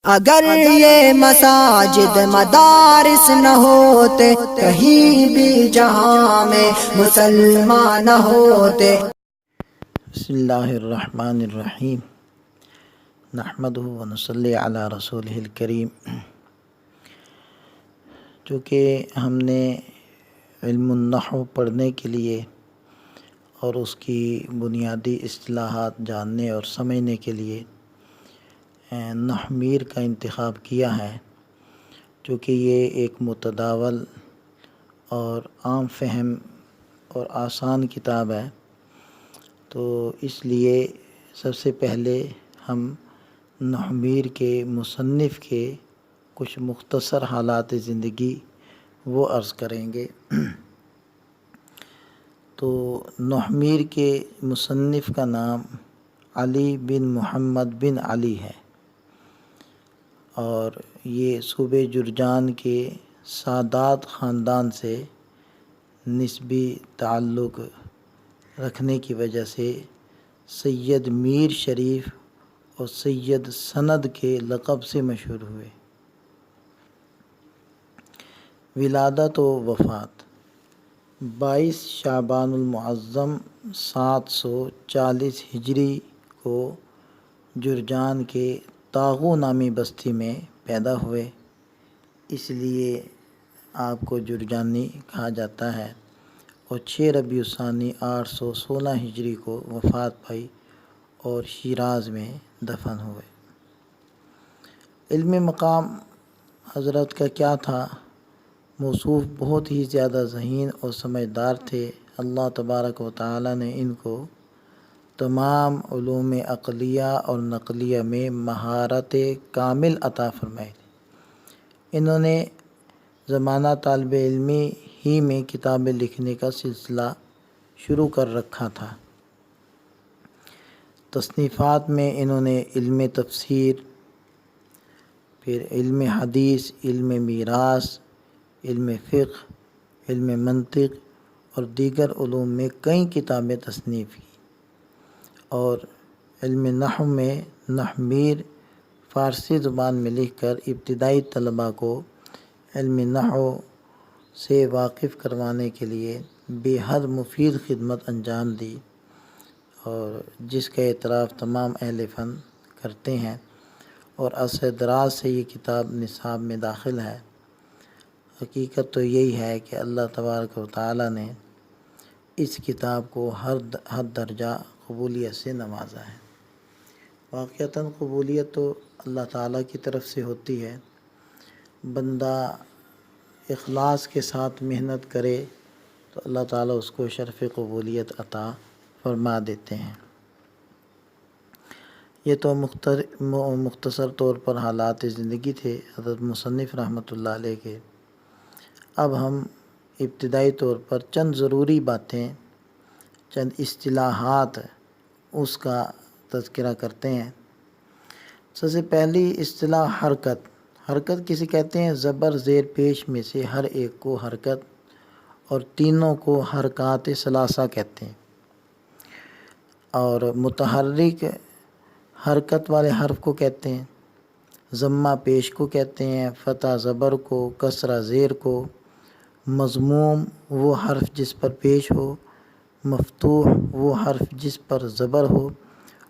اگر یہ مساجد مدارس نہ ہوتے، کہیں بھی جہاں میں مسلمان نہ ہوتے۔ بسم اللہ الرحمن الرحیم، نحمدہ و نصلی علی رسولہ الکریم۔ چونکہ ہم نے علم النحو پڑھنے کے لیے اور اس کی بنیادی اصطلاحات جاننے اور سمجھنے کے لیے نحویر کا انتخاب کیا ہے، چونکہ یہ ایک متداول اور عام فہم اور آسان کتاب ہے، تو اس لیے سب سے پہلے ہم نحویر کے مصنف کے کچھ مختصر حالات زندگی وہ عرض کریں گے۔ تو نحویر کے مصنف کا نام علی بن محمد بن علی ہے، اور یہ صوبہ جرجان کے سادات خاندان سے نسبی تعلق رکھنے کی وجہ سے سید میر شریف اور سید سند کے لقب سے مشہور ہوئے۔ ولادت و وفات 22 شعبان المعظم 740 ہجری کو جرجان کے طاغو نامی بستی میں پیدا ہوئے، اس لیے آپ کو جرجانی کہا جاتا ہے، اور 6 ربیع الثانی 816 ہجری کو وفات پائی اور شیراز میں دفن ہوئے۔ علم مقام حضرت کا کیا تھا؟ موصوف بہت ہی زیادہ ذہین اور سمجھدار تھے۔ اللہ تبارک و تعالی نے ان کو تمام علوم عقلیہ اور نقلیہ میں مہارت کامل عطا فرمائی۔ انہوں نے زمانہ طالب علمی ہی میں کتابیں لکھنے کا سلسلہ شروع کر رکھا تھا۔ تصنیفات میں انہوں نے علم تفسیر، پھر علم حدیث، علم میراث، علم فقہ، علم منطق اور دیگر علوم میں کئی کتابیں تصنیف کی، اور علم نحو میں نحویر فارسی زبان میں لکھ کر ابتدائی طلباء کو علم نحو سے واقف کروانے کے لیے بے حد مفید خدمت انجام دی، اور جس کا اعتراف تمام اہل فن کرتے ہیں، اور عرصہ دراز سے یہ کتاب نصاب میں داخل ہے۔ حقیقت تو یہی ہے کہ اللہ تبارک و تعالی نے اس کتاب کو ہر درجہ قبولیت سے نوازا ہے۔ واقعتاً قبولیت تو اللہ تعالیٰ کی طرف سے ہوتی ہے، بندہ اخلاص کے ساتھ محنت کرے تو اللہ تعالیٰ اس کو شرف قبولیت عطا فرما دیتے ہیں۔ یہ تو مختصر طور پر حالات زندگی تھے حضرت مصنف رحمۃ اللہ علیہ کے۔ اب ہم ابتدائی طور پر چند ضروری باتیں، چند اصطلاحات اس کا تذکرہ کرتے ہیں۔ سب سے پہلی اصطلاح حرکت۔ حرکت کسے کہتے ہیں؟ زبر زیر پیش میں سے ہر ایک کو حرکت، اور تینوں کو حرکات ثلاثہ کہتے ہیں۔ اور متحرک حرکت والے حرف کو کہتے ہیں، ضمہ پیش کو کہتے ہیں، فتح زبر کو، کسرہ زیر کو، مضموم وہ حرف جس پر پیش ہو، مفتوح وہ حرف جس پر زبر ہو،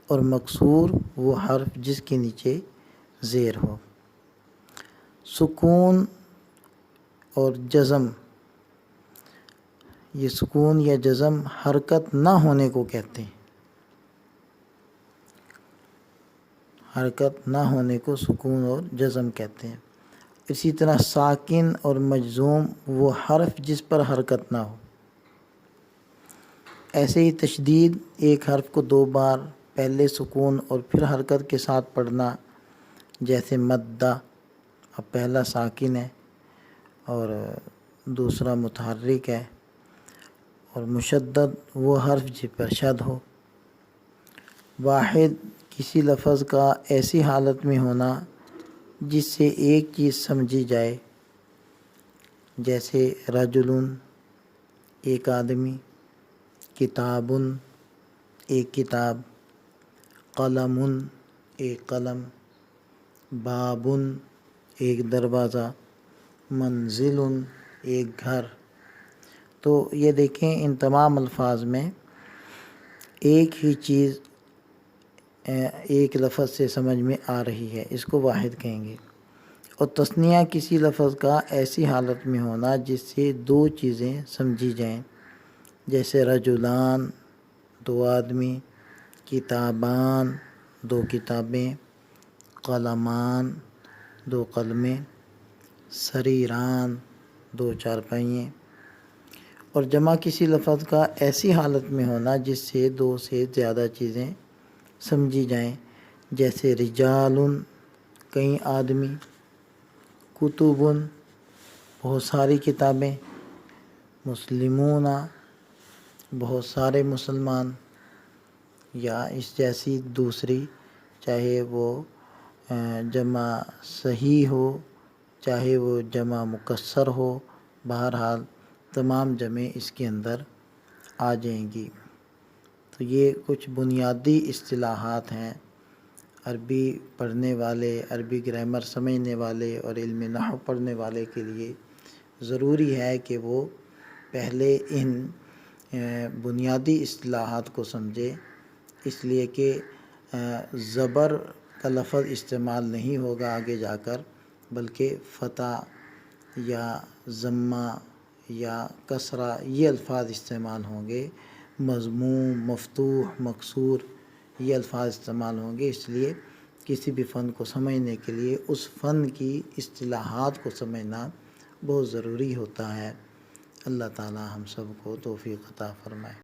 اور مکسور وہ حرف جس کے نیچے زیر ہو۔ سکون اور جزم، یہ سکون یا جزم حرکت نہ ہونے کو کہتے ہیں۔ حرکت نہ ہونے کو سکون اور جزم کہتے ہیں۔ اسی طرح ساکن اور مجزوم وہ حرف جس پر حرکت نہ ہو۔ ایسے ہی تشدید، ایک حرف کو 2 بار پہلے سکون اور پھر حرکت کے ساتھ پڑھنا، جیسے مدہ، اب پہلا ساکن ہے اور دوسرا متحرک ہے، اور مشدد وہ حرف جس پر شد ہو۔ واحد، کسی لفظ کا ایسی حالت میں ہونا جس سے ایک چیز سمجھی جائے، جیسے رجل ایک آدمی، کتاب ایک کتاب، قلم ایک قلم، بابن ایک دروازہ، منزل ایک گھر۔ تو یہ دیکھیں ان تمام الفاظ میں ایک ہی چیز ایک لفظ سے سمجھ میں آ رہی ہے، اس کو واحد کہیں گے۔ اور تثنیہ کسی لفظ کا ایسی حالت میں ہونا جس سے دو چیزیں سمجھی جائیں، جیسے رجلان دو آدمی، کتابان دو کتابیں، قلمان دو قلمیں، سریران دو چارپائییں۔ اور جمع کسی لفظ کا ایسی حالت میں ہونا جس سے دو سے زیادہ چیزیں سمجھی جائیں، جیسے رجال کئی آدمی، کتب بہت ساری کتابیں، مسلمون بہت سارے مسلمان، یا اس جیسی دوسری، چاہے وہ جمع صحیح ہو چاہے وہ جمع مکسر ہو، بہرحال تمام جمع اس کے اندر آ جائیں گی۔ تو یہ کچھ بنیادی اصطلاحات ہیں عربی پڑھنے والے، عربی گرامر سمجھنے والے اور علم نحو پڑھنے والے کے لیے ضروری ہے کہ وہ پہلے ان بنیادی اصطلاحات کو سمجھے، اس لیے کہ زبر کا لفظ استعمال نہیں ہوگا آگے جا کر، بلکہ فتح یا ضمہ یا کسرہ یہ الفاظ استعمال ہوں گے، مضموم، مفتوح، مکسور یہ الفاظ استعمال ہوں گے۔ اس لیے کسی بھی فن کو سمجھنے کے لیے اس فن کی اصطلاحات کو سمجھنا بہت ضروری ہوتا ہے۔ اللہ تعالی ہم سب کو توفیق عطا فرمائے۔